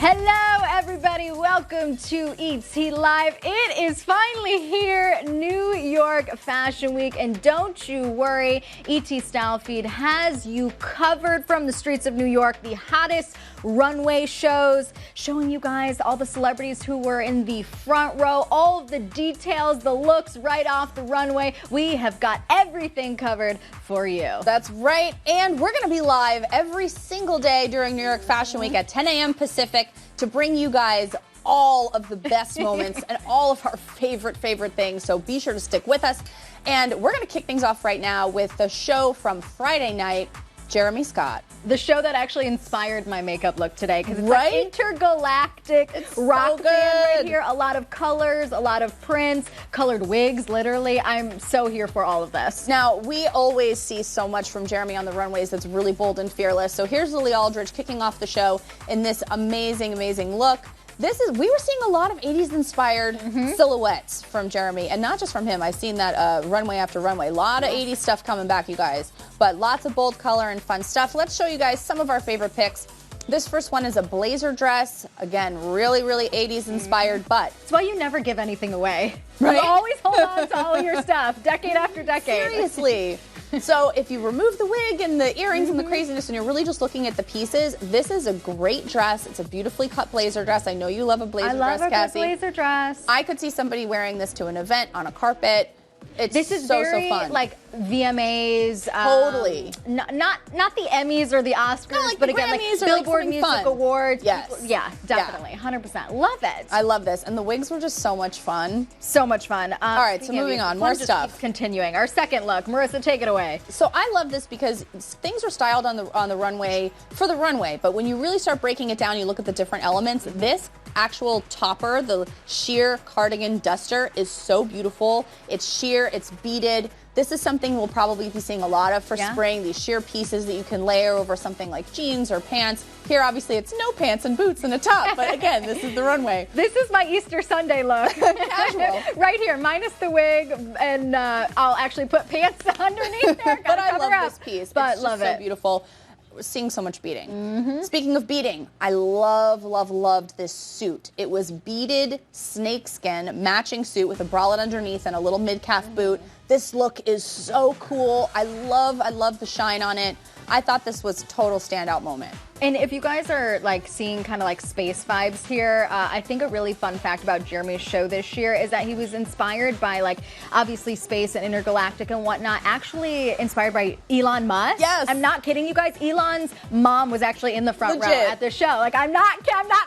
Hello, everybody. Welcome to Eat Tea Live. It is finally here, New York Fashion Week, and don't you worry, ET Style Feed has you covered from the streets of New York, the hottest runway shows, showing you guys all the celebrities who were in the front row, all of the details, the looks right off the runway. We have got everything covered for you. That's right, and we're going to be live every single day during New York Fashion Week at 10 a.m. Pacific to bring you guys all of the best moments and all of our favorite things. So be sure to stick with us. And we're going to kick things off right now with the show from Friday night, Jeremy Scott. The show that actually inspired my makeup look today, because it's right? like intergalactic rock so band right here. A lot of colors, a lot of prints, colored wigs, literally. I'm so here for all of this. Now, we always see so much from Jeremy on the runways that's really bold and fearless. So here's Lily Aldridge kicking off the show in this amazing look. We were seeing a lot of 80s inspired silhouettes from Jeremy, and not just from him. I've seen that runway after runway. A lot of 80s stuff coming back, you guys. But lots of bold color and fun stuff. Let's show you guys some of our favorite picks. This first one is a blazer dress. Again, really 80s inspired, but That's why you never give anything away. Right? You always hold on to all your stuff, decade after decade. Seriously. So if you remove the wig and the earrings and the craziness and you're really just looking at the pieces, this is a great dress. It's a beautifully cut blazer dress. I know you love a blazer dress, Cassie. I love a blazer dress. I could see somebody wearing this to an event on a carpet. This is so fun. Like VMAs. Totally. Not the Emmys or the Oscars, No, like but the again, like Grammys or Billboard like Music fun. Awards. Yes. Yeah, definitely. 100%. Love it. I love this. And the wigs were just so much fun. So much fun. All right, so moving on. More stuff. Continuing. Our second look. Marissa, take it away. So I love this because things are styled on the runway for the runway, but when you really start breaking it down, you look at the different elements. This actual topper, the sheer cardigan duster, is so beautiful. It's sheer, it's beaded. This is something we'll probably be seeing a lot of for spring, these sheer pieces that you can layer over something like jeans or pants. Here, obviously, it's no pants and boots and a top, but again, this is the runway. This is my Easter Sunday look. Casual. Right here, minus the wig, and I'll actually put pants underneath there. But I love this piece. But it's love just it. so beautiful. We're seeing so much beading. Speaking of beading, I loved this suit. It was beaded snakeskin matching suit with a bralette underneath and a little mid-calf boot. This look is so cool. I love the shine on it. I thought this was a total standout moment. And if you guys are like seeing kind of like space vibes here, I think a really fun fact about Jeremy's show this year is that he was inspired by like obviously space and intergalactic and whatnot, actually inspired by Elon Musk. Yes. I'm not kidding you guys. Elon's mom was actually in the front row at the show. Like I'm not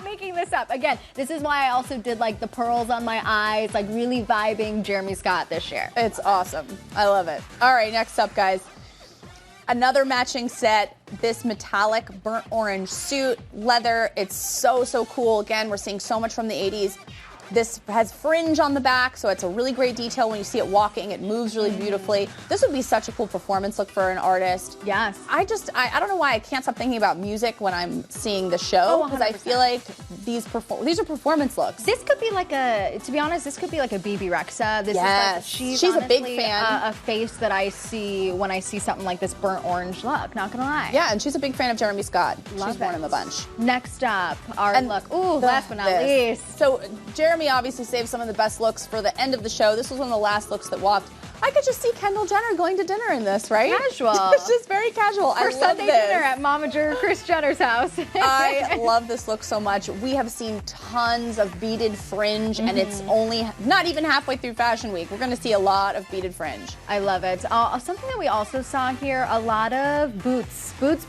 making this up. Again, this is why I also did like the pearls on my eyes, like really vibing Jeremy Scott this year. It's awesome. I love it. All right, next up, guys. Another matching set, this metallic burnt orange suit, leather. It's so cool. Again, we're seeing so much from the 80s. This has fringe on the back, so it's a really great detail when you see it walking. It moves really beautifully. This would be such a cool performance look for an artist. Yes. I don't know why I can't stop thinking about music when I'm seeing the show, because I feel like these are performance looks. This could be like to be honest, this could be like a BB Rexa. This yes. is like, she's a big fan. A face that I see when I see something like this burnt orange look, not gonna lie. Yeah, and she's a big fan of Jeremy Scott. Love she's worn him a bunch. Next up, our look. Ooh, last but not least. So Jeremy obviously saved some of the best looks for the end of the show. This was one of the last looks that walked. I could just see Kendall Jenner going to dinner in this, right? Casual. It's just very casual. For Sunday dinner at Momager Kris Jenner's house. I love this look so much. We have seen tons of beaded fringe, and it's only not even halfway through Fashion Week. We're going to see a lot of beaded fringe. I love it. Something that we also saw here, a lot of boots. Boots.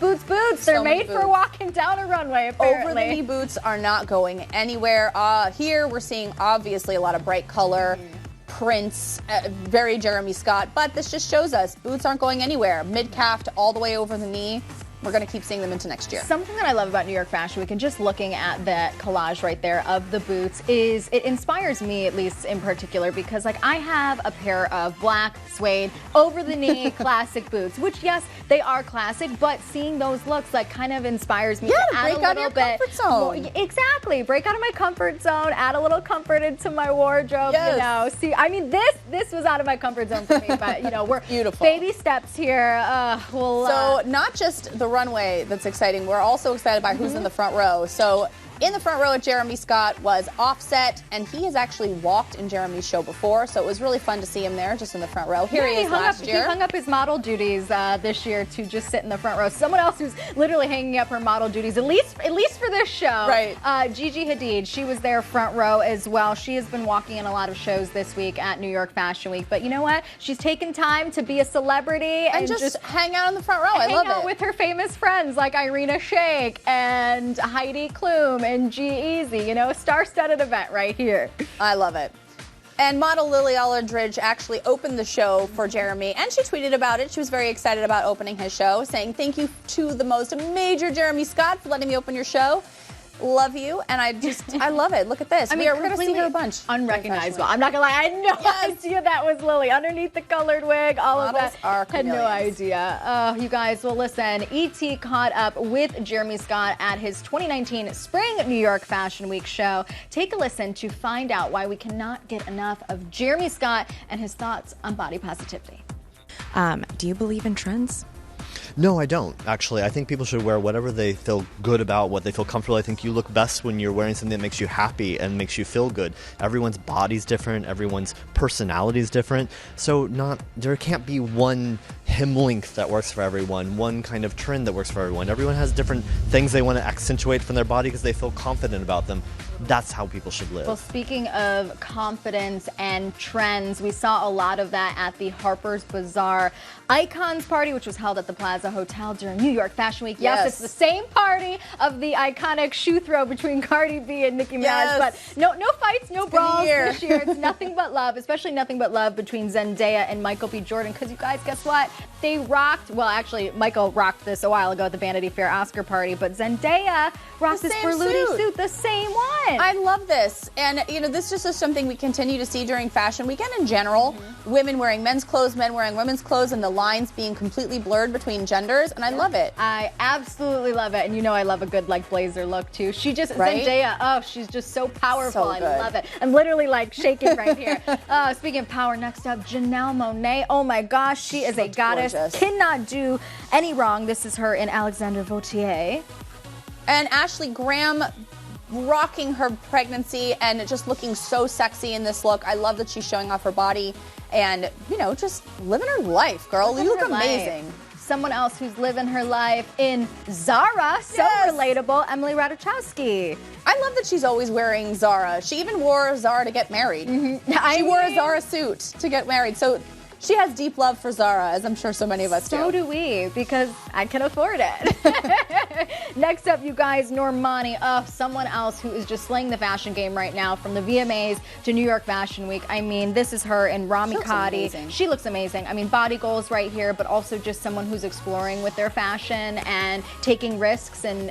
They're made for walking down a runway, apparently. Over-the-knee boots are not going anywhere. Here we're seeing obviously a lot of bright color. Prints, very Jeremy Scott, but this just shows us boots aren't going anywhere. Mid-calf all the way over the knee. We're going to keep seeing them into next year. Something that I love about New York Fashion Week, and just looking at that collage right there of the boots, is it inspires me, at least in particular, because like I have a pair of black suede over-the-knee classic boots, which yes, they are classic, but seeing those looks like kind of inspires me to add break a out little of your bit comfort zone. Exactly, break out of my comfort zone, add a little comfort into my wardrobe. Yes. You know, see, I mean, this was out of my comfort zone for me, but you know, we're beautiful baby steps here. So not just the runway that's exciting. We're also excited by who's in the front row. So In the front row at Jeremy Scott was Offset, and he has actually walked in Jeremy's show before, so it was really fun to see him there, just in the front row. Here he is last year. He hung up his model duties this year to just sit in the front row. Someone else who's literally hanging up her model duties, at least for this show. Right. Gigi Hadid, she was there front row as well. She has been walking in a lot of shows this week at New York Fashion Week, but you know what? She's taken time to be a celebrity and just hang out in the front row. I love it. Hang out with her famous friends like Irina Shayk and Heidi Klum and G-Eazy. You know, star-studded event right here. I love it. And model Lily Aldridge actually opened the show for Jeremy, and she tweeted about it. She was very excited about opening his show, saying, "Thank you to the most major Jeremy Scott for letting me open your show. Love you," and I love it. Look at this. We're going to see her a bunch. Unrecognizable. I'm not going to lie. I had no idea that was Lily. Underneath the colored wig, all of that. Had no idea. Oh, you guys, well, listen. E.T. caught up with Jeremy Scott at his 2019 Spring New York Fashion Week show. Take a listen to find out why we cannot get enough of Jeremy Scott and his thoughts on body positivity. Do you believe in trends? No, I don't, actually. I think people should wear whatever they feel good about, what they feel comfortable. I think you look best when you're wearing something that makes you happy and makes you feel good. Everyone's body's different. Everyone's personality is different. So there can't be one hem length that works for everyone, one kind of trend that works for everyone. Everyone has different things they want to accentuate from their body because they feel confident about them. That's how people should live. Well, speaking of confidence and trends, we saw a lot of that at the Harper's Bazaar Icons party, which was held at the Plaza Hotel during New York Fashion Week. Yes, it's the same party of the iconic shoe throw between Cardi B and Nicki Minaj. But no fights, no brawls this year. It's nothing but love, especially nothing but love between Zendaya and Michael B. Jordan. Because you guys, guess what? They rocked. Well, actually, Michael rocked this a while ago at the Vanity Fair Oscar party, but Zendaya rocked this Berluti suit, the same one. I love this. And, you know, this just is something we continue to see during Fashion Week and in general. Women wearing men's clothes, men wearing women's clothes, and the lines being completely blurred between genders. And I love it. I absolutely love it. And you know I love a good, like, blazer look, too. She just, Zendaya, oh, she's just so powerful. I love it. I'm literally, like, shaking right here. Speaking of power, next up, Janelle Monae. Oh, my gosh, she is a goddess. Gorgeous. Cannot do any wrong. This is her in Alexander Vautier. And Ashley Graham rocking her pregnancy and just looking so sexy in this look. I love that she's showing off her body and, you know, just living her life, girl. You look amazing. Someone else who's living her life in Zara, so relatable, Emily Ratajkowski. I love that she's always wearing Zara. She even wore Zara to get married. She wore a Zara suit to get married. So she has deep love for Zara, as I'm sure so many of us do. So do we, because I can afford it. Next up, you guys, Normani. Someone else who is just slaying the fashion game right now, from the VMAs to New York Fashion Week. I mean, this is her in Rami Khadi. She looks amazing. I mean, body goals right here, but also just someone who's exploring with their fashion and taking risks and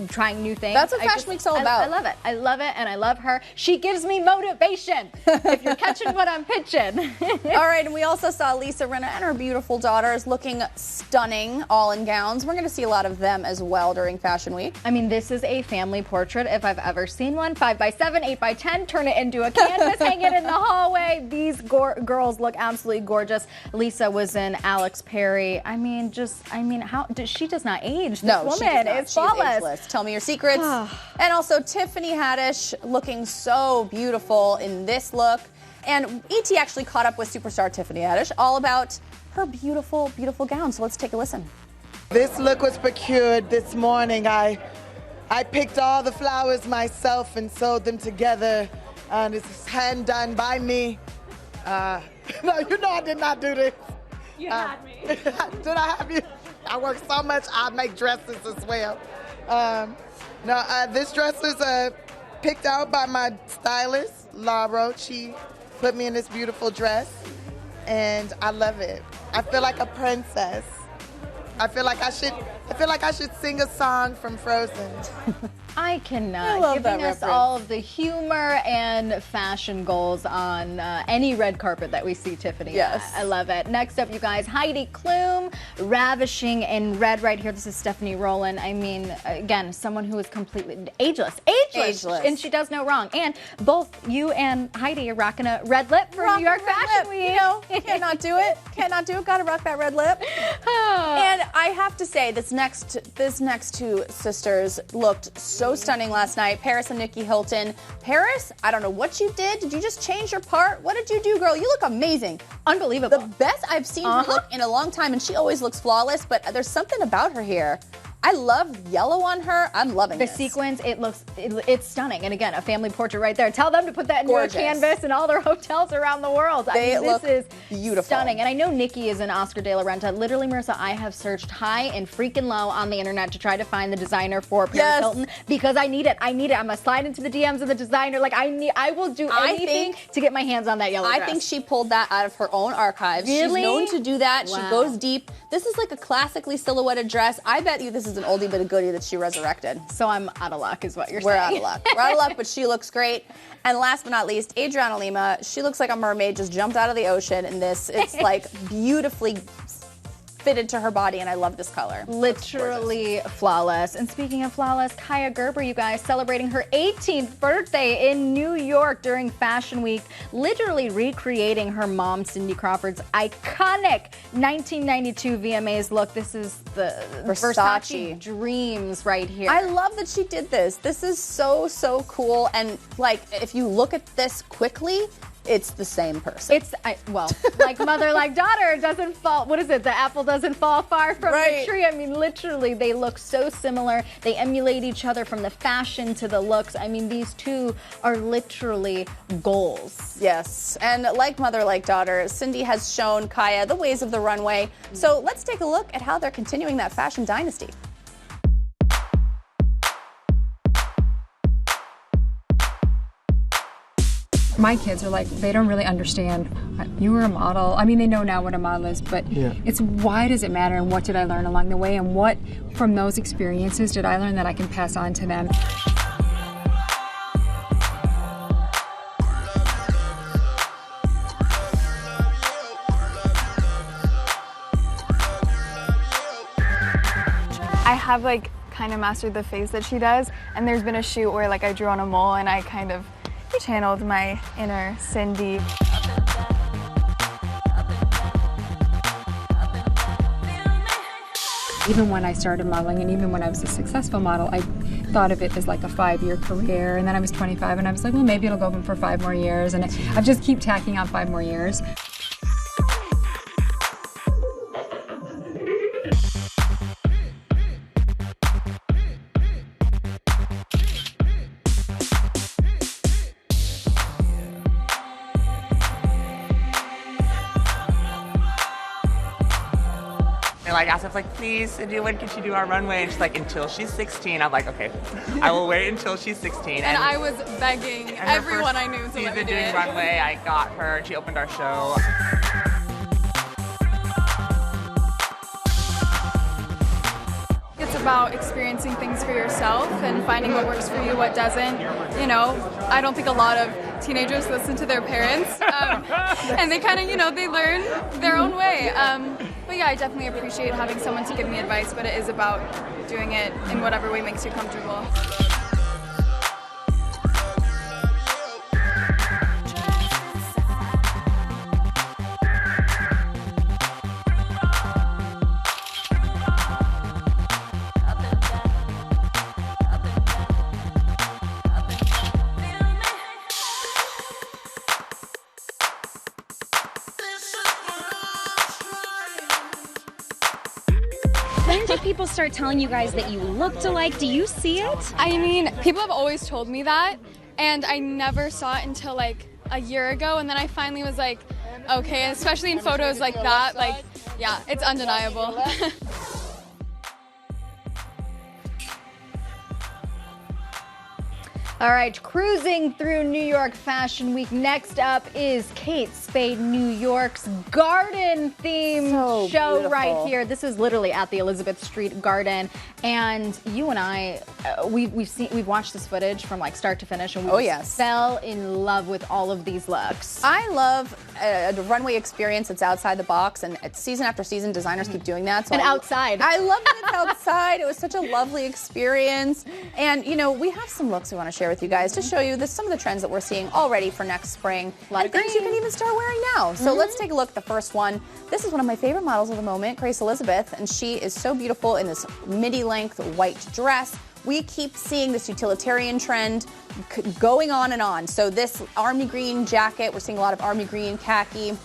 trying new things. That's what Fashion Week's all about. I love it. I love it, and I love her. She gives me motivation, if you're catching what I'm pitching. All right, and we also saw Lisa Rinna and her beautiful daughters looking stunning, all in gowns. We're going to see a lot of them as well during Fashion Week. I mean, this is a family portrait if I've ever seen one. 5x7, 8x10, turn it into a canvas, hang it in the hallway. These girls look absolutely gorgeous. Lisa was in Alex Perry. I mean, she does not age. This woman is flawless. Ageless. Tell me your secrets. And also Tiffany Haddish looking so beautiful in this look. And E.T. actually caught up with superstar Tiffany Haddish all about her beautiful, beautiful gown. So let's take a listen. This look was procured this morning. I picked all the flowers myself and sewed them together. This is hand done by me. No, you know I did not do this. You had me. Did I have you? I work so much, I make dresses as well. This dress was picked out by my stylist, Laura. She put me in this beautiful dress, and I love it. I feel like a princess. I feel like I should sing a song from Frozen. I cannot. Giving us all of the humor and fashion goals on any red carpet that we see Tiffany. Yes. I love it. Next up, you guys, Heidi Klum, ravishing in red right here. This is Stephanie Rowland. I mean, again, someone who is completely ageless. And she does no wrong. And both you and Heidi are rocking a red lip for New York Fashion Week. You know, cannot do it. Cannot do it. Gotta rock that red lip. And I have to say, this next next two sisters looked so stunning last night. Paris and Nikki Hilton. Paris, I don't know what you did. Did you just change your part? What did you do, girl? You look amazing. Unbelievable. The best I've seen her look in a long time, and she always looks flawless, but there's something about her here. I love yellow on her. I'm loving the this. sequins. It's stunning. And again, a family portrait right there. Tell them to put that in Gorgeous. your canvas in all their hotels around the world. They look this is beautiful. Stunning. And I know Nikki is an Oscar de la Renta. Literally, Marissa, I have searched high and freaking low on the internet to try to find the designer for Paris Hilton because I need it. I'm gonna slide into the DMs of the designer. Like I will do anything to get my hands on that yellow dress. I think she pulled that out of her own archives. Really? She's known to do that. Wow. She goes deep. This is like a classically silhouetted dress. I bet you this is an oldie but a goodie that she resurrected. So I'm out of luck is what you're We're saying. out of luck. We're out of luck, but she looks great. And last but not least, Adriana Lima. She looks like a mermaid just jumped out of the ocean in this. It's like beautifully fitted to her body, and I love this color. Literally flawless. And speaking of flawless, Kaia Gerber, you guys, celebrating her 18th birthday in New York during Fashion Week, literally recreating her mom, Cindy Crawford's iconic 1992 VMAs look. This is the Versace Dreams right here. I love that she did this. This is so, so cool. And like, if you look at this quickly, it's the same person. Like mother, like daughter, doesn't fall. What is it? The apple doesn't fall far from the tree. I mean, literally, they look so similar. They emulate each other from the fashion to the looks. I mean, these two are literally goals. Yes, and like mother, like daughter, Cindy has shown Kaia the ways of the runway. So let's take a look at how they're continuing that fashion dynasty. My kids are like, they don't really understand. You were a model. I mean, they know now what a model is, but it's why does it matter and what did I learn along the way and what from those experiences did I learn that I can pass on to them? I have like kind of mastered the face that she does, and there's been a shoot where like I drew on a mole and I kind of channeled my inner Cindy. Even when I started modeling and even when I was a successful model, I thought of it as like a 5-year career, and then I was 25 and I was like, well, maybe it'll go for 5 more years, and I've just keep tacking on 5 more years. Like asked us, like, please, Cindy, when can she do our runway? And she's like, until she's 16. I'm like, okay, I will wait until she's 16. And I was begging everyone I knew to let me do doing it. runway, I got her, and she opened our show. It's about experiencing things for yourself and finding what works for you, what doesn't. You know, I don't think a lot of teenagers listen to their parents, and they kind of, you know, they learn their own way. But yeah, I definitely appreciate having someone to give me advice, but it is about doing it in whatever way makes you comfortable. When did people start telling you guys that you looked alike? Do you see it? I mean, people have always told me that, and I never saw it until like a year ago, and then I finally was like, okay, especially in photos like that, like, yeah, it's undeniable. All right, cruising through New York Fashion Week. Next up is Kate Spade, New York's garden-themed show beautiful. right here. This is literally at the Elizabeth Street Garden, and you and I, we've watched this footage from like start to finish, and we fell in love with all of these looks. I love a runway experience that's outside the box, and it's season after season, designers keep doing that. So outside. I love that it's outside. It was such a lovely experience, and you know, we have some looks we want to share with with you guys to show you some of the trends that we're seeing already for next spring. A lot of things you can even start wearing now. So let's take a look at the first one. This is one of my favorite models of the moment, Grace Elizabeth, and she is so beautiful in this midi-length white dress. We keep seeing this utilitarian trend going on and on. So this army green jacket, we're seeing a lot of army green, khaki,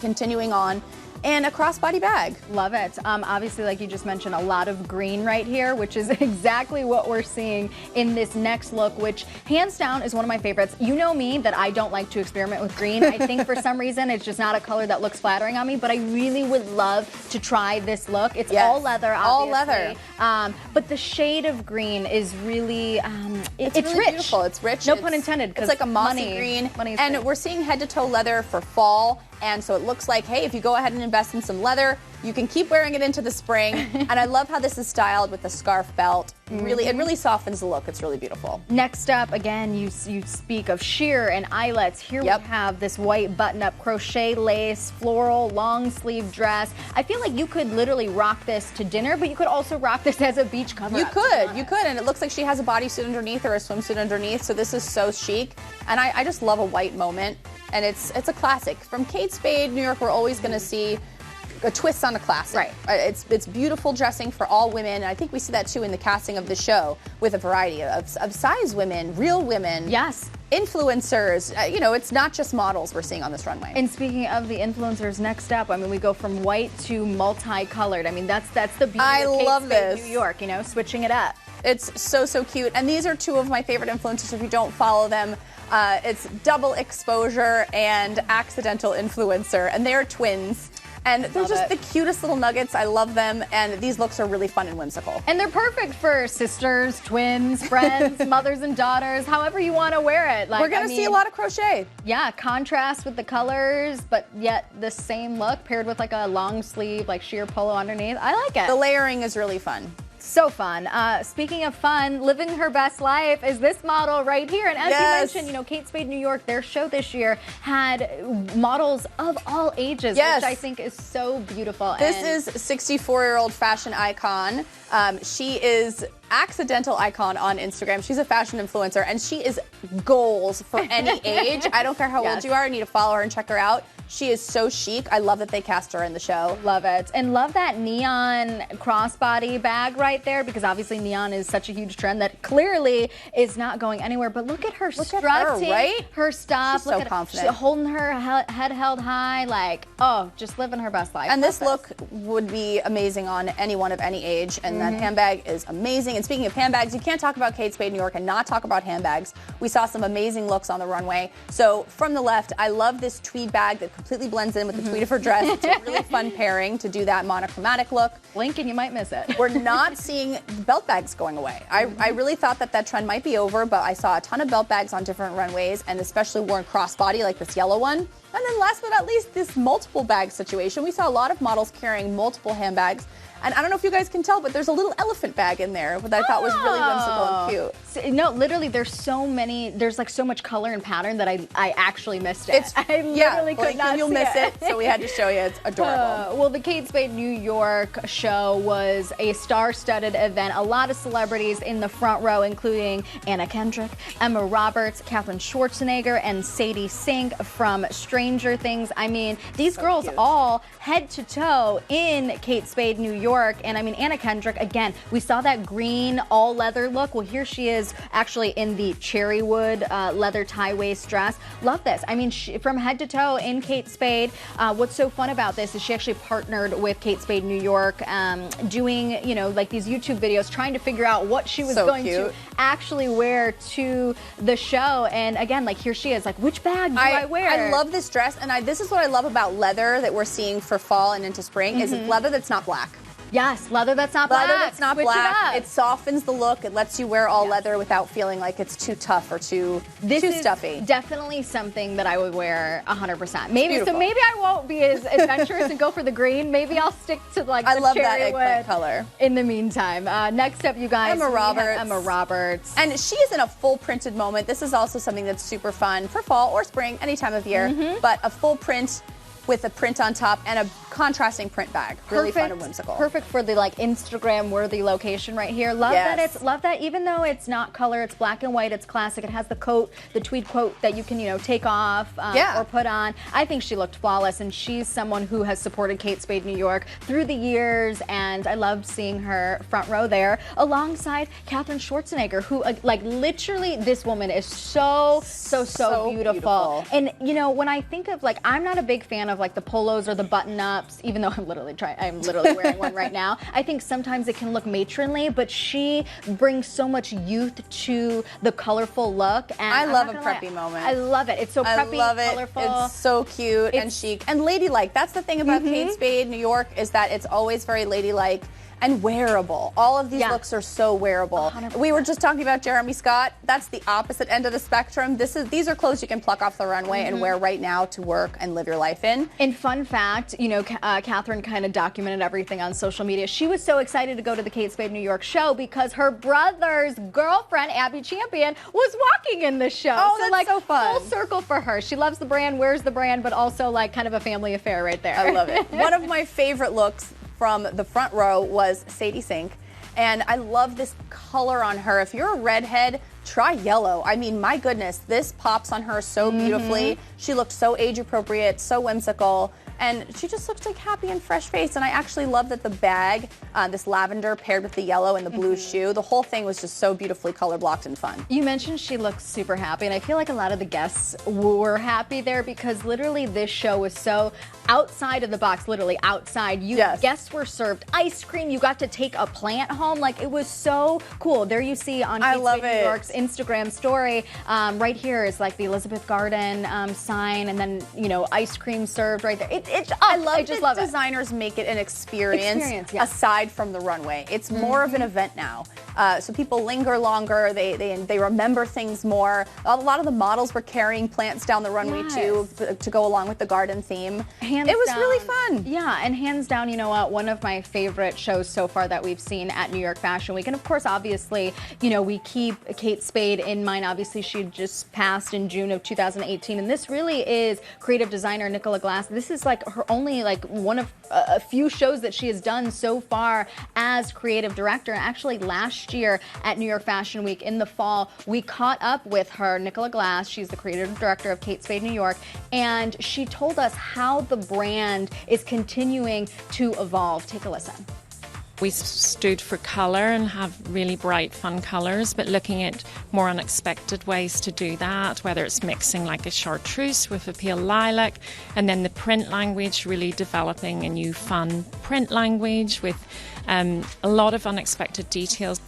continuing on. And a crossbody bag. Love it. Obviously, like you just mentioned, a lot of green right here, which is exactly what we're seeing in this next look, which hands down is one of my favorites. You know me that I don't like to experiment with green. I think for some reason it's just not a color that looks flattering on me, but I really would love to try this look. It's all leather, obviously. All leather. But the shade of green is really, it's really rich. Beautiful. It's rich. No pun intended. It's like a mossy green. And we're seeing head to toe leather for fall. And so it looks like, hey, if you go ahead and invest in some leather, you can keep wearing it into the spring. And I love how this is styled with the scarf belt. Really, it really softens the look. It's really beautiful. Next up, again, you speak of sheer and eyelets. Here we have this white button-up crochet lace, floral, long sleeve dress. I feel like you could literally rock this to dinner, but you could also rock this as a beach cover. You could, and it looks like she has a bodysuit underneath or a swimsuit underneath, so this is so chic. And I just love a white moment, and it's a classic. From Kate Spade, New York, we're always going to see a twist on a classic. Right. It's beautiful dressing for all women, and I think we see that too in the casting of the show with a variety of size women, real women. Yes. Influencers, it's not just models we're seeing on this runway. And speaking of the influencers, next up, I mean, we go from white to multicolored. I mean, that's the beauty of Kate Spade, New York, switching it up. It's so cute. And these are two of my favorite influencers. If you don't follow them, it's Double Exposure and Accidental Influencer, and they're twins. And they're just the cutest little nuggets. I love them, and these looks are really fun and whimsical. And they're perfect for sisters, twins, friends, mothers and daughters, however you want to wear it. We're going to see a lot of crochet. Yeah, contrast with the colors, but yet the same look paired with like a long sleeve, like sheer polo underneath. I like it. The layering is really fun. So fun. Speaking of fun, living her best life is this model right here. And as you mentioned, Kate Spade New York, their show this year had models of all ages, which I think is so beautiful. This is 64-year-old fashion icon. She is accidental icon on Instagram. She's a fashion influencer, and she is goals for any age. I don't care how old you are. You need to follow her and check her out. She is so chic. I love that they cast her in the show. Love it. And love that neon crossbody bag right there, because obviously neon is such a huge trend that clearly is not going anywhere. But look at her strutting, her, right? Her stuff. She's so confident. She's holding her head held high, like, just living her best life. And this look would be amazing on anyone of any age, and that handbag is amazing. And speaking of handbags, you can't talk about Kate Spade New York and not talk about handbags. We saw some amazing looks on the runway. So from the left, I love this tweed bag that completely blends in with the tweed of her dress. It's a really fun pairing to do that monochromatic look. Blink and you might miss it. We're not seeing belt bags going away. I really thought that trend might be over, but I saw a ton of belt bags on different runways, and especially worn crossbody like this yellow one. And then last but not least, this multiple bag situation. We saw a lot of models carrying multiple handbags. And I don't know if you guys can tell, but there's a little elephant bag in there that I thought was really whimsical and cute. So, no, literally, there's like so much color and pattern that I actually missed it. I literally could not you'll miss it, so we had to show you. It's adorable. Well, the Kate Spade New York show was a star-studded event. A lot of celebrities in the front row, including Anna Kendrick, Emma Roberts, Katherine Schwarzenegger, and Sadie Sink from Stranger Things. I mean, these girls all head to toe in Kate Spade New York. And I mean, Anna Kendrick, again, we saw that green all leather look. Well, here she is actually in the cherry wood leather tie waist dress. Love this. I mean, from head to toe in Kate Spade. What's so fun about this is she actually partnered with Kate Spade New York, doing, like these YouTube videos, trying to figure out what she was going to actually wear to the show. And again, like here she is, like, which bag do I wear? I love this dress, and this is what I love about leather that we're seeing for fall and into spring, is it's leather that's not black. Yes, leather that's not black. Leather that's not black. It softens the look. It lets you wear all leather without feeling like it's too tough or too stuffy. Definitely something that I would wear 100%. Maybe I won't be as adventurous and go for the green. Maybe I'll stick to the I love that cherry eggplant wood color. In the meantime, next up, you guys, Emma Roberts. And she is in a full printed moment. This is also something that's super fun for fall or spring, any time of year. But a full print with a print on top and a contrasting print bag. Really fun and whimsical. Perfect for the like Instagram worthy location right here. Love that even though it's not color, it's black and white, it's classic. It has the coat, the tweed coat that you can, take off or put on. I think she looked flawless, and she's someone who has supported Kate Spade New York through the years, and I loved seeing her front row there alongside Katherine Schwarzenegger, who like literally this woman is so beautiful. And when I think of like, I'm not a big fan of like the polos or the button ups, even though I'm literally wearing one right now. I think sometimes it can look matronly, but she brings so much youth to the colorful look. And I love a preppy moment. I love it. It's so preppy, colorful. It's so cute and chic and ladylike. That's the thing about Kate Spade New York, is that it's always very ladylike and wearable. All of these looks are so wearable. 100%. We were just talking about Jeremy Scott. That's the opposite end of the spectrum. These are clothes you can pluck off the runway and wear right now to work and live your life in. And fun fact, Katherine kind of documented everything on social media. She was so excited to go to the Kate Spade New York show because her brother's girlfriend, Abby Champion, was walking in the show. Oh, that's so fun. Full circle for her. She loves the brand, wears the brand, but also like kind of a family affair right there. I love it. One of my favorite looks from the front row was Sadie Sink, and I love this color on her. If you're a redhead, try yellow. I mean, my goodness, this pops on her so beautifully. She looked so age appropriate, so whimsical, and she just looks like happy and fresh faced. And I actually love that the bag, this lavender paired with the yellow and the blue shoe, the whole thing was just so beautifully color blocked and fun. You mentioned she looks super happy, and I feel like a lot of the guests were happy there because literally this show was so outside of the box, literally outside. Guests were served ice cream. You got to take a plant home. Like, it was so cool. There you see on Kate Spade New York's Instagram story. Right here is like the Elizabeth Garden sign, and then ice cream served right there. I love that designers make it an experience aside from the runway. It's more of an event now. So people linger longer. They remember things more. A lot of the models were carrying plants down the runway too to go along with the garden theme. It was really fun. Yeah, and hands down, one of my favorite shows so far that we've seen at New York Fashion Week. And of course, obviously, we keep Kate Spade in mind. Obviously, she just passed in June of 2018, and this really is creative designer Nicola Glass. This is like her only one of a few shows that she has done so far as creative director. And actually, last year at New York Fashion Week in the fall, we caught up with her, Nicola Glass. She's the creative director of Kate Spade New York, and she told us how the brand is continuing to evolve. Take a listen. We stood for colour and have really bright, fun colours, but looking at more unexpected ways to do that, whether it's mixing like a chartreuse with a pale lilac, and then the print language, really developing a new fun print language with a lot of unexpected details.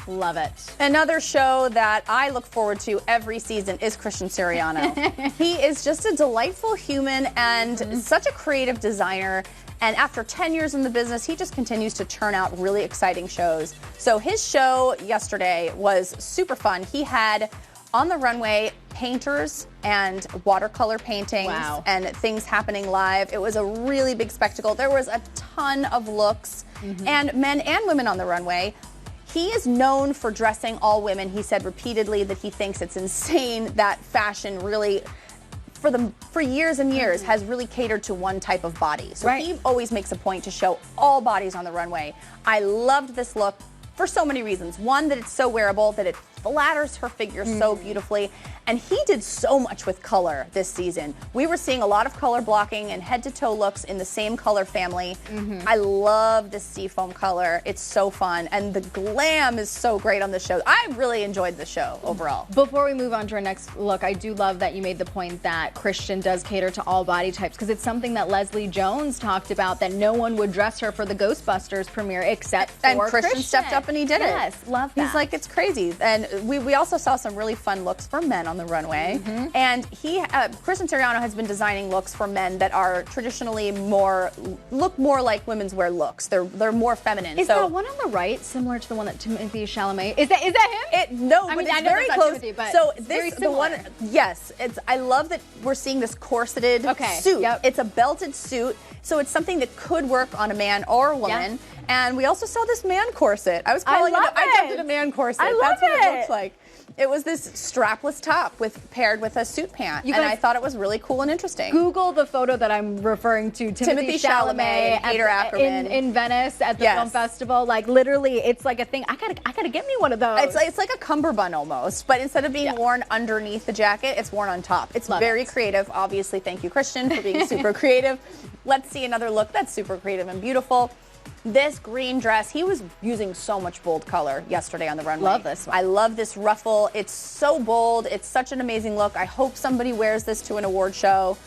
Love it. Another show that I look forward to every season is Christian Siriano. He is just a delightful human and such a creative designer. And after 10 years in the business, he just continues to churn out really exciting shows. So his show yesterday was super fun. He had on the runway painters and watercolor paintings and things happening live. It was a really big spectacle. There was a ton of looks and men and women on the runway. He is known for dressing all women. He said repeatedly that he thinks it's insane that fashion really, for years and years, has really catered to one type of body. So he always makes a point to show all bodies on the runway. I loved this look for so many reasons. One, that it's so wearable, that it flatters her figure so beautifully. And he did so much with color this season. We were seeing a lot of color blocking and head-to-toe looks in the same color family. I love this seafoam color. It's so fun. And the glam is so great on the show. I really enjoyed the show overall. Before we move on to our next look, I do love that you made the point that Christian does cater to all body types, because it's something that Leslie Jones talked about, that no one would dress her for the Ghostbusters premiere except for And Christian stepped up and he did it. Yes, love that. He's like, it's crazy. And we also saw some really fun looks for men on the runway. And Christian Siriano has been designing looks for men that are traditionally look more like women's wear looks. They're more feminine. Is that one on the right similar to the one that Timothée Chalamet? Is that him? No, but it's very close. But so very this the one. Yes, I love that we're seeing this corseted suit. It's a belted suit, so it's something that could work on a man or a woman. And we also saw this man corset. I was calling it. I dubbed it a man corset. I love That's what it looks like. It was this strapless top paired with a suit pant, and I thought it was really cool and interesting. Google the photo that I'm referring to, Timothy Chalamet in Venice at the film festival. Like literally, it's like a thing. I gotta get me one of those. It's like a cummerbund almost, but instead of being worn underneath the jacket, it's worn on top. It's very creative. Obviously, thank you, Christian, for being super creative. Let's see another look that's super creative and beautiful. This green dress, he was using so much bold color yesterday on the runway. Love this one. I love this ruffle. It's so bold. It's such an amazing look. I hope somebody wears this to an award show.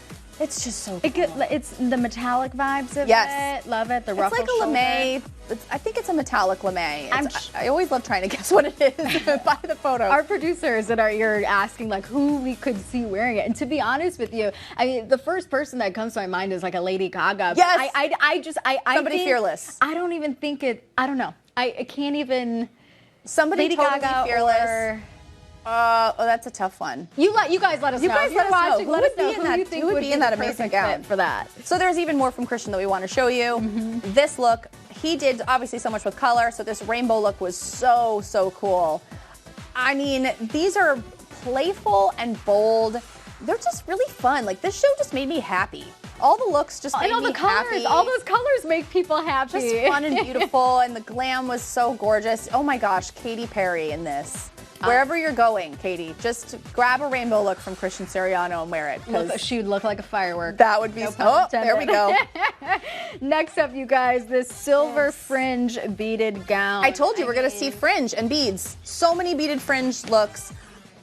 It's just so cool. It's the metallic vibes of it. Love it. The ruffle It's like a lame. I think it's a metallic lame. I always love trying to guess what it is by the photo. Our producers that are you're asking like who we could see wearing it. And to be honest with you, I mean the first person that comes to my mind is like a Lady Gaga. Yes. Somebody fearless. I don't even think it. I don't know. I can't even. Somebody Lady totally Gaga fearless. That's a tough one. You guys let us know. You guys let us know. Let us know who you think would be in that amazing gown for that. So there's even more from Christian that we want to show you. This look, he did obviously so much with color. So this rainbow look was so cool. I mean, these are playful and bold. They're just really fun. Like this show just made me happy. All the looks just made me happy. All those colors make people happy. Just fun and beautiful, and the glam was so gorgeous. Oh my gosh, Katy Perry in this. Wherever you're going, Katie, just grab a rainbow look from Christian Siriano and wear it. She would look like a firework. That would be there we go. Next up, you guys, this silver fringe beaded gown. I told you we're going to see fringe and beads. So many beaded fringe looks.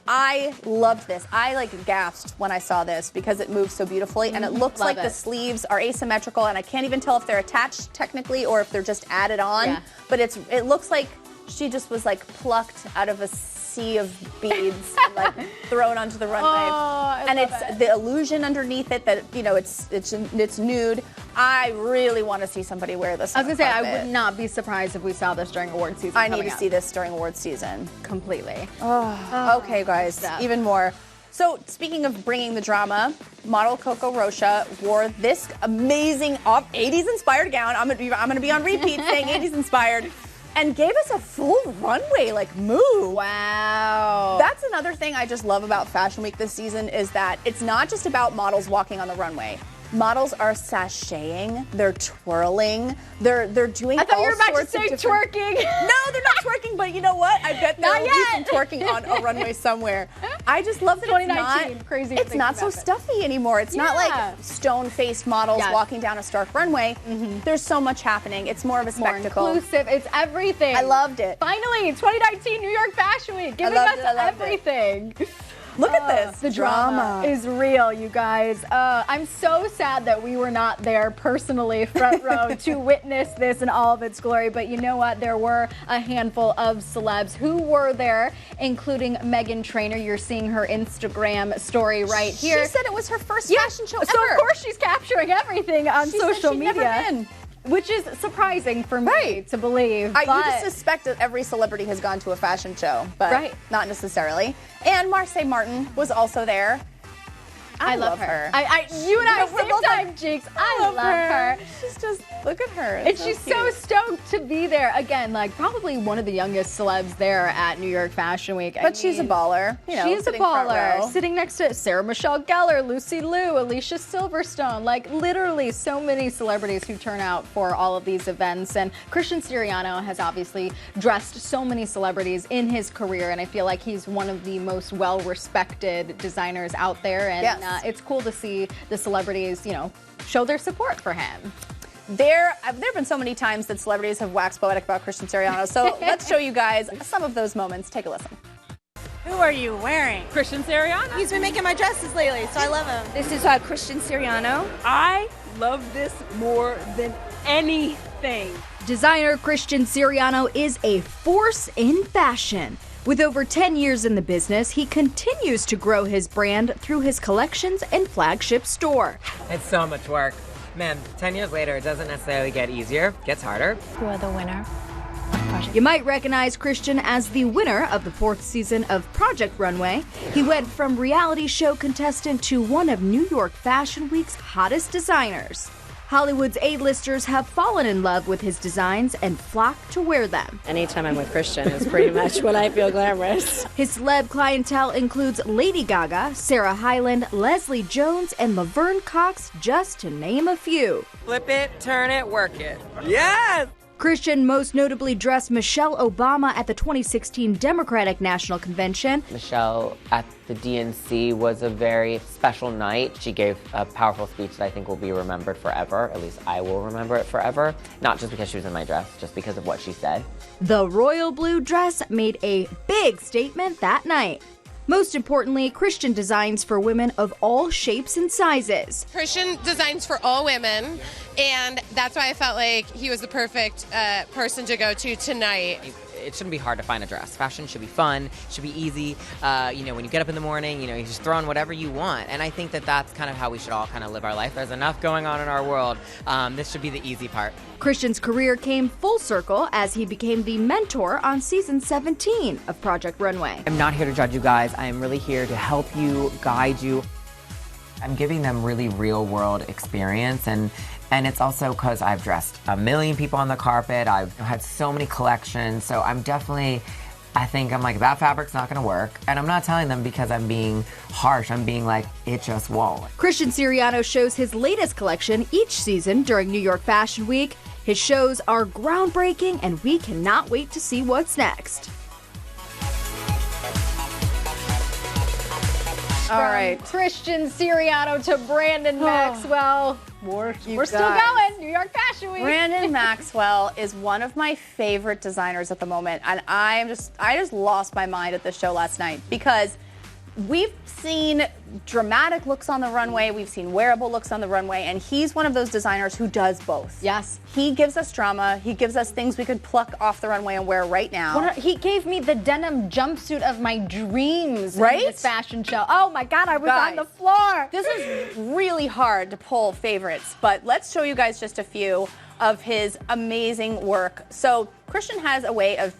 I loved this. I gasped when I saw this because it moves so beautifully, and it looks like the sleeves are asymmetrical, and I can't even tell if they're attached technically or if they're just added on. Yeah. But it looks like she just was plucked out of a sea of beads and thrown onto the runway. And it's the illusion underneath it that it's nude. I really want to see somebody wear this. I was gonna say I would not be surprised if we saw this during award season. I need to see this during award season completely. Okay, guys, even more. So speaking of bringing the drama, model Coco Rocha wore this amazing 80s inspired gown. I'm gonna be on repeat saying 80s inspired. And gave us a full runway move. Wow. That's another thing I just love about Fashion Week this season is that it's not just about models walking on the runway. Models are sashaying, they're twirling, they're doing all sorts of I thought you were about to say twerking. No, they're not twerking, but you know what? I bet there will be some twerking on a runway somewhere. I just love that 2019, it's not so stuffy anymore. It's not like stone-faced models walking down a stark runway. There's so much happening. It's more of a spectacle. More inclusive. It's everything. I loved it. Finally, 2019 New York Fashion Week, giving us everything. Look at this. The drama is real, you guys. I'm so sad that we were not there personally, front row, to witness this in all of its glory. But you know what? There were a handful of celebs who were there, including Meghan Trainor. You're seeing her Instagram story right here. She said it was her first fashion show ever. So of course she's capturing everything on social media. Never been. Which is surprising for me to believe. You just suspect that every celebrity has gone to a fashion show, but not necessarily. And Marseille Martin was also there. I love her. You and I same time, Jinx. I love her. She's just, look at her. And she's so stoked to be there. Again, probably one of the youngest celebs there at New York Fashion Week. But she's a baller. She's a baller. Sitting next to Sarah Michelle Gellar, Lucy Liu, Alicia Silverstone. Literally so many celebrities who turn out for all of these events. And Christian Siriano has obviously dressed so many celebrities in his career. And I feel like he's one of the most well-respected designers out there. And it's cool to see the celebrities, show their support for him. There have been so many times that celebrities have waxed poetic about Christian Siriano, so let's show you guys some of those moments. Take a listen. Who are you wearing? Christian Siriano. He's been making my dresses lately, so I love him. This is Christian Siriano. I love this more than anything. Designer Christian Siriano is a force in fashion. With over 10 years in the business, he continues to grow his brand through his collections and flagship store. It's so much work. Man, 10 years later, it doesn't necessarily get easier, it gets harder. You are the winner. You might recognize Christian as the winner of the 4th season of Project Runway. He went from reality show contestant to one of New York Fashion Week's hottest designers. Hollywood's A-listers have fallen in love with his designs and flock to wear them. Anytime I'm with Christian is pretty much when I feel glamorous. His celeb clientele includes Lady Gaga, Sarah Hyland, Leslie Jones, and Laverne Cox, just to name a few. Flip it, turn it, work it. Yes! Christian most notably dressed Michelle Obama at the 2016 Democratic National Convention. Michelle at the DNC was a very special night. She gave a powerful speech that I think will be remembered forever. At least I will remember it forever. Not just because she was in my dress, just because of what she said. The royal blue dress made a big statement that night. Most importantly, Christian designs for women of all shapes and sizes. Christian designs for all women, and that's why I felt like he was the perfect person to go to tonight. It shouldn't be hard to find a dress. Fashion should be fun, should be easy. When you get up in the morning, you just throw on whatever you want. And I think that that's kind of how we should all kind of live our life. There's enough going on in our world. This should be the easy part. Christian's career came full circle as he became the mentor on season 17 of Project Runway. I'm not here to judge you guys. I am really here to help you, guide you. I'm giving them really real world experience, and it's also because I've dressed a million people on the carpet. I've had so many collections, so I'm like, that fabric's not gonna work. And I'm not telling them because I'm being harsh. I'm being like, it just won't. Christian Siriano shows his latest collection each season during New York Fashion Week. His shows are groundbreaking, and we cannot wait to see what's next. All right. Christian Siriano to Brandon Maxwell. We're still going. New York Fashion Week. Brandon Maxwell is one of my favorite designers at the moment, and I just lost my mind at this show last night because we've seen dramatic looks on the runway, we've seen wearable looks on the runway, and he's one of those designers who does both. Yes. He gives us drama, he gives us things we could pluck off the runway and wear right now. He gave me the denim jumpsuit of my dreams right? in this fashion show. Oh my God, I was on the floor. This is really hard to pull favorites, but let's show you guys just a few of his amazing work. So Christian has a way of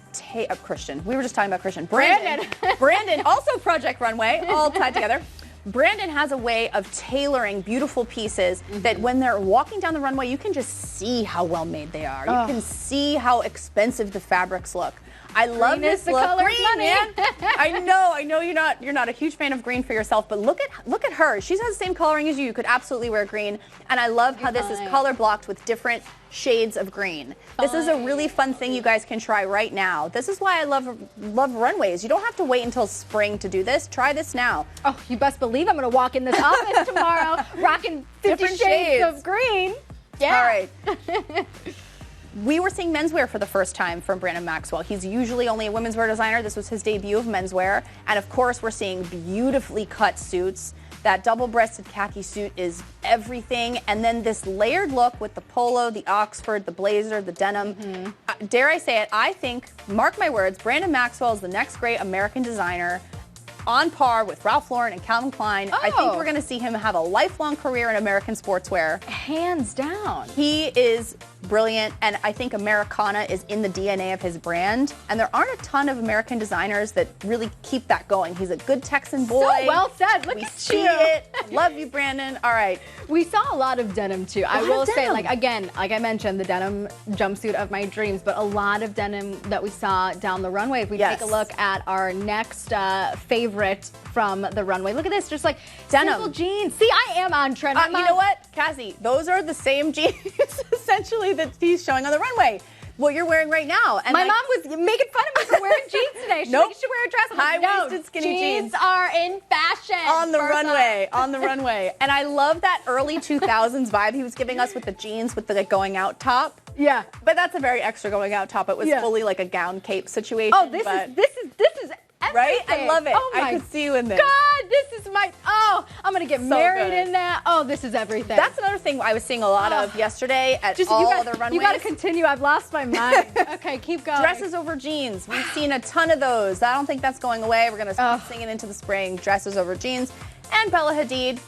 Christian. We were just talking about Christian. Brandon, also Project Runway, all tied together. Brandon has a way of tailoring beautiful pieces that when they're walking down the runway, you can just see how well made they are. You can see how expensive the fabrics look. I love green this is the look. color Green, of money. man. I know you're not a huge fan of green for yourself, but look at her. She has the same coloring as you. You could absolutely wear green. And I love how this is color blocked with different shades of green. This is a really fun thing you guys can try right now. This is why I love runways. You don't have to wait until spring to do this. Try this now. Oh, you best believe I'm going to walk in this office tomorrow rocking 50 Different shades of green. Yeah. All right. We were seeing menswear for the first time from Brandon Maxwell. He's usually only a women's wear designer. This was his debut of menswear. And of course, we're seeing beautifully cut suits. That double-breasted khaki suit is everything. And then this layered look with the polo, the Oxford, the blazer, the denim. Dare I say it, I think, mark my words, Brandon Maxwell is the next great American designer, on par with Ralph Lauren and Calvin Klein. I think we're going to see him have a lifelong career in American sportswear. Hands down. He is brilliant, and I think Americana is in the DNA of his brand. And there aren't a ton of American designers that really keep that going. He's a good Texan boy. So well said. Look we at see you. it. Love you, Brandon. All right. We saw a lot of denim too. I will say, like I mentioned, the denim jumpsuit of my dreams, but a lot of denim that we saw down the runway. If we take a look at our next favorite from the runway. Look at this, just like denim simple jeans. See, I am on trend. You know what, Cassie? Those are the same jeans essentially that he's showing on the runway. What you're wearing right now. And my mom was making fun of me for wearing jeans today. She's like, you should wear a dress. I'm like, high-waisted skinny jeans are in fashion. On the runway. On the runway. And I love that early 2000s vibe he was giving us with the jeans with the going out top. Yeah. But that's a very extra going out top. It was fully like a gown cape situation. Oh, this is everything. Right? I love it. Oh my I could see you in this. God, this is my, I'm going to get married in that. Oh, this is everything. That's another thing I was seeing a lot of yesterday at all the runways. You got to continue. I've lost my mind. Okay, keep going. Dresses over jeans. We've seen a ton of those. I don't think that's going away. We're going to keep singing into the spring. Dresses over jeans. And Bella Hadid.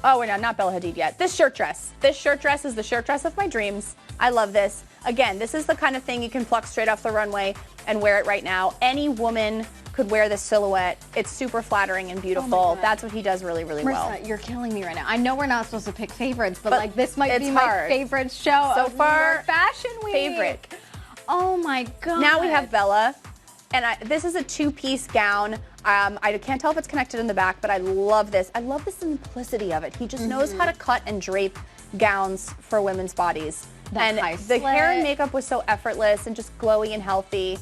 Oh, wait, no, not Bella Hadid yet. This shirt dress. This shirt dress is the shirt dress of my dreams. I love this. Again, this is the kind of thing you can pluck straight off the runway and wear it right now. Any woman could wear this silhouette. It's super flattering and beautiful. That's what he does really, really well. Marissa, you're killing me right now. I know we're not supposed to pick favorites, but like this might be hard. my favorite show So of far, New York Fashion Week. favorite. Oh my god. Now we have Bella, and this is a two-piece gown. I can't tell if it's connected in the back, but I love this. I love the simplicity of it. He just knows how to cut and drape gowns for women's bodies. That and high the hair and slit. makeup was so effortless and just glowy and healthy.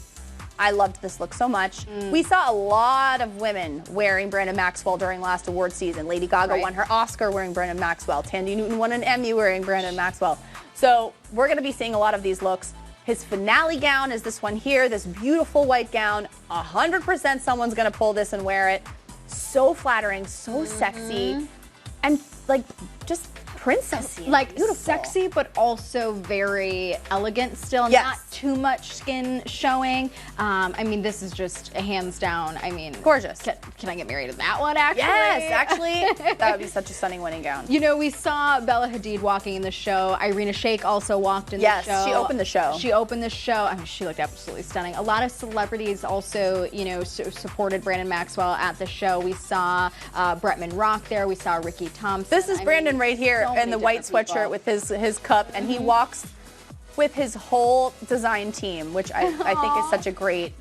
I loved this look so much. We saw a lot of women wearing Brandon Maxwell during last award season. Lady Gaga won her Oscar wearing Brandon Maxwell. Tandy Newton won an Emmy wearing Brandon Maxwell. So we're going to be seeing a lot of these looks. His finale gown is this one here, this beautiful white gown. 100% someone's going to pull this and wear it. So flattering, so sexy, and like just princessy. Like beautiful. sexy, but also very elegant still. Yes. Not too much skin showing. I mean, this is just hands down. I mean, gorgeous. Can I get married to that one, actually? Yes, actually. That would be such a stunning wedding gown. You know, we saw Bella Hadid walking in the show. Irina Shayk also walked in the show. Yes, she opened the show. She opened the show. I mean, she looked absolutely stunning. A lot of celebrities also, you know, supported Brandon Maxwell at the show. We saw Bretman Rock there. We saw Ricky Thompson. This is Brandon right here in the white sweatshirt with his cup, and he walks with his whole design team, which I think is such a great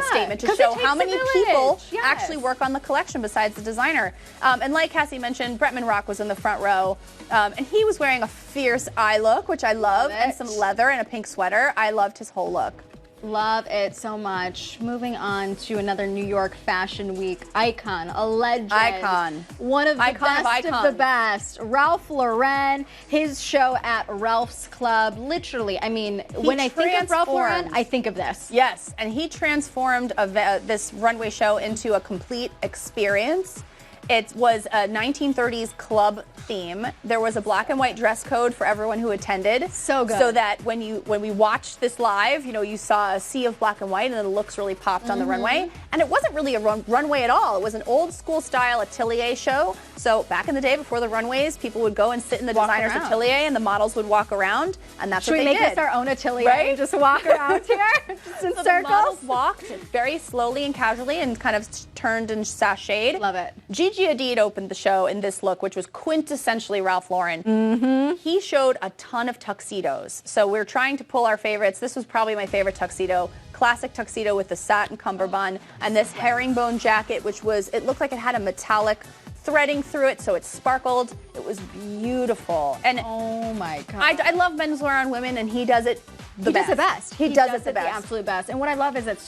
statement to show how many people actually work on the collection besides the designer. And like Cassie mentioned, Bretman Rock was in the front row, and he was wearing a fierce eye look, which I love, and some leather and a pink sweater. I loved his whole look. Love it so much. Moving on to another New York Fashion Week icon, a legend. Icon. One of the Icon best of the best. Ralph Lauren, his show at Ralph's Club. Literally, I mean, when I think of Ralph Lauren, I think of this. Yes, and he transformed this runway show into a complete experience. It was a 1930s club theme. There was a black and white dress code for everyone who attended. So good. So that when we watched this live, you know, you saw a sea of black and white, and the looks really popped on the runway. And it wasn't really a runway at all. It was an old school style atelier show. So back in the day, before the runways, people would go and sit in the designer's atelier, and the models would walk around, and that's Should what we they make did. this our own atelier? Right? Just walk around here, just in So circles. the models walked very slowly and casually and kind of turned and sashayed. Love it. Gigi Hadid opened the show in this look, which was quintessentially Ralph Lauren. He showed a ton of tuxedos. So we're trying to pull our favorites. This was probably my favorite tuxedo. Classic tuxedo with the satin cummerbund and this herringbone jacket, which it looked like it had a metallic threading through it, so it sparkled. It was beautiful. And oh my God. I love menswear on women, and he does it He does it best. He does it the the best. absolute best. And what I love is that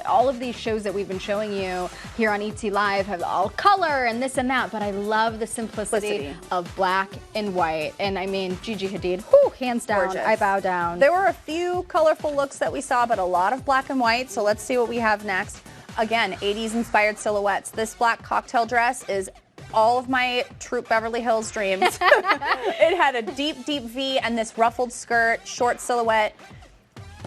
all of these shows that we've been showing you here on ET Live have all color and this and that, but I love the simplicity of black and white. And I mean, Gigi Hadid, whew, hands down, Gorgeous. I bow down. There were a few colorful looks that we saw, but a lot of black and white, so let's see what we have next. Again, 80s inspired silhouettes. This black cocktail dress is all of my Troop Beverly Hills dreams. It had a deep, deep V and this ruffled skirt, short silhouette.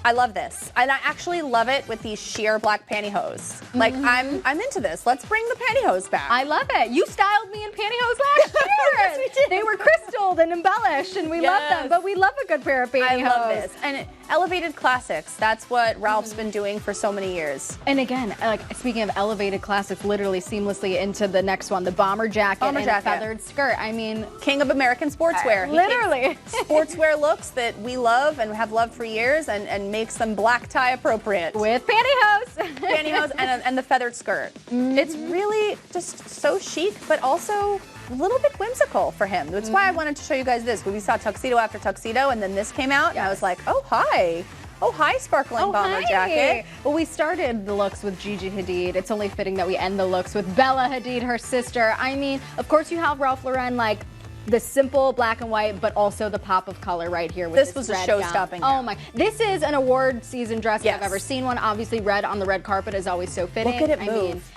I love this. And I actually love it with these sheer black pantyhose. Like, I'm into this. Let's bring the pantyhose back. I love it. You styled me in pantyhose last year. Yes, we did. They were crystalled and embellished, and we love them. But we love a good pair of pantyhose. I love this. And elevated classics. That's what Ralph's been doing for so many years. And again, like speaking of elevated classics, literally seamlessly into the next one, the bomber jacket and a feathered skirt. I mean, king of American sportswear. Literally. Sportswear looks that we love and have loved for years, and makes them black tie appropriate. With pantyhose. Pantyhose and the feathered skirt. It's really just so chic, but also a little bit whimsical for him. That's why I wanted to show you guys this. We saw tuxedo after tuxedo, and then this came out, and I was like, oh, hi. Oh, hi, sparkling bomber jacket. Well, we started the looks with Gigi Hadid. It's only fitting that we end the looks with Bella Hadid, her sister. I mean, of course you have Ralph Lauren, like, the simple black and white, but also the pop of color right here with this was a red show-stopping gown. Oh my! This is an award season dress if I've ever seen one. Obviously, red on the red carpet is always so fitting. Look at it move.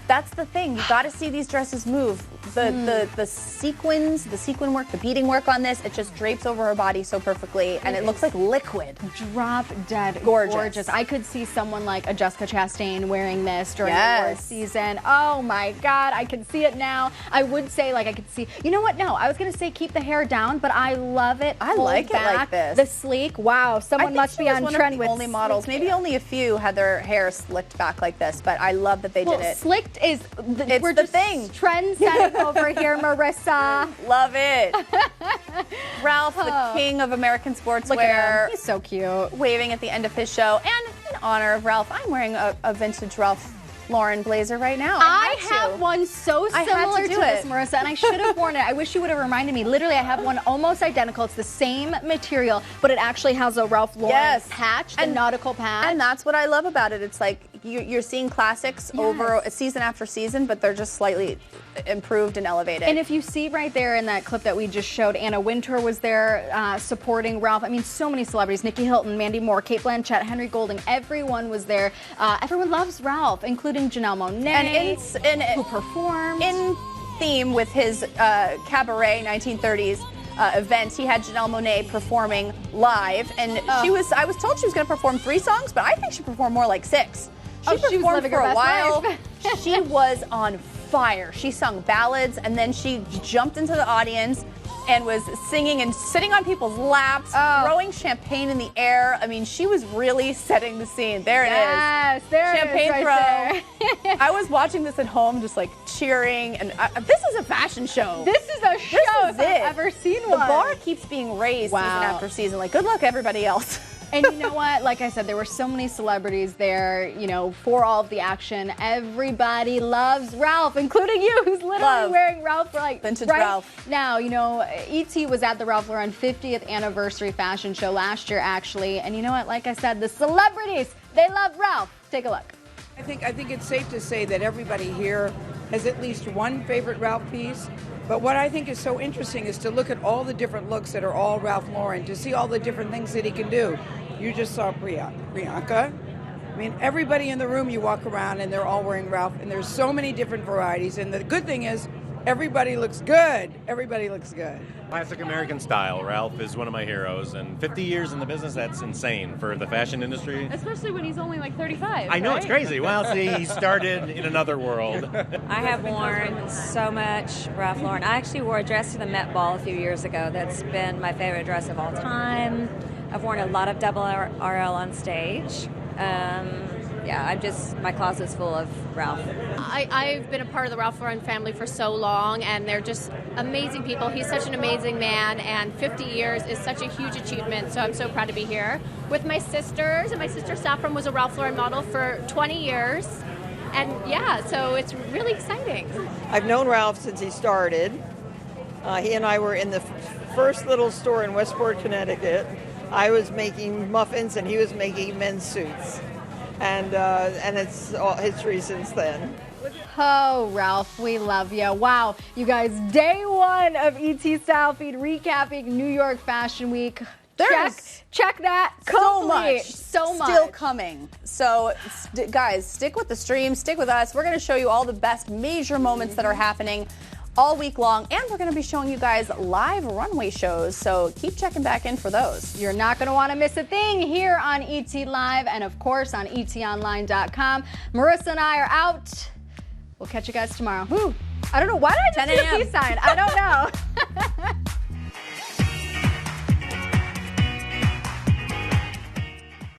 That's the thing. You got to see these dresses move. The sequins, the sequin work, the beading work on this, it just drapes over her body so perfectly, and it looks like liquid. Drop dead gorgeous. I could see someone like a Jessica Chastain wearing this during the award season. Oh my God, I can see it now. I would say like I could see, you know what? No, I was gonna say keep the hair down, but I love it. I like it like this. The sleek. Wow, someone must be on trend with only models. Maybe only a few had their hair slicked back like this, but I love that they did it. Slicked is we're the thing. Trend setting over here, Marissa. Love it. Ralph, the king of American sportswear. Look at him. He's so cute. Waving at the end of his show. And in honor of Ralph, I'm wearing a vintage Ralph Lauren blazer right now. I have one so similar to this, Marissa, and I should have worn it. I wish you would have reminded me. Literally, I have one almost identical. It's the same material, but it actually has a Ralph Lauren patch, the nautical patch. And that's what I love about it. It's like you're seeing classics over season after season, but they're just slightly improved and elevated. And if you see right there in that clip that we just showed, Anna Wintour was there supporting Ralph. I mean, so many celebrities. Nikki Hilton, Mandy Moore, Kate Blanchett, Henry Golding. Everyone was there. Everyone loves Ralph, including Janelle Monae, who performed. In theme with his cabaret 1930s event, he had Janelle Monae performing live, and I was told she was going to perform 3 songs, but I think she performed more like 6. She performed for a while. She was on fire. She sung ballads, and then she jumped into the audience and was singing and sitting on people's laps, throwing champagne in the air. I mean, she was really setting the scene. There it is. Yes, there champagne it is right throw. I was watching this at home, just like cheering, and this is a fashion show. This is a show if I've ever seen one. The bar keeps being raised season after season. Like, good luck, everybody else. And you know what? Like I said, there were so many celebrities there, you know, for all of the action. Everybody loves Ralph, including you, who's literally wearing Ralph vintage right Ralph. now. You know, E.T. was at the Ralph Lauren 50th anniversary fashion show last year, actually. And you know what? Like I said, the celebrities, they love Ralph. Take a look. I think it's safe to say that everybody here has at least one favorite Ralph piece. But what I think is so interesting is to look at all the different looks that are all Ralph Lauren, to see all the different things that he can do. You just saw Priyanka. I mean, everybody in the room, you walk around and they're all wearing Ralph, and there's so many different varieties. And the good thing is, everybody looks good. Everybody looks good. Classic American style. Ralph is one of my heroes, and 50 years in the business, that's insane for the fashion industry. Especially when he's only like 35. I know, right? It's crazy. Well, see, he started in another world. I have worn so much Ralph Lauren. I actually wore a dress to the Met Ball a few years ago. That's been my favorite dress of all time. I've worn a lot of double RL on stage. My closet's full of Ralph. I've been a part of the Ralph Lauren family for so long, and they're just amazing people. He's such an amazing man, and 50 years is such a huge achievement, so I'm so proud to be here with my sisters. And my sister Saffron was a Ralph Lauren model for 20 years. And so it's really exciting. I've known Ralph since he started. He and I were in the first little store in Westport, Connecticut. I was making muffins and he was making men's suits. And it's all history since then. Oh, Ralph, we love you. Wow, you guys, day 1 of ET Style Feed recapping New York Fashion Week. Check that. So much. So much. Still coming. So, guys, stick with the stream. Stick with us. We're going to show you all the best major moments that are happening all week long, and we're going to be showing you guys live runway shows, so keep checking back in for those. You're not going to want to miss a thing here on ET Live and, of course, on etonline.com. Marissa and I are out. We'll catch you guys tomorrow. Woo. I don't know. Why did I just do a peace sign? I don't know.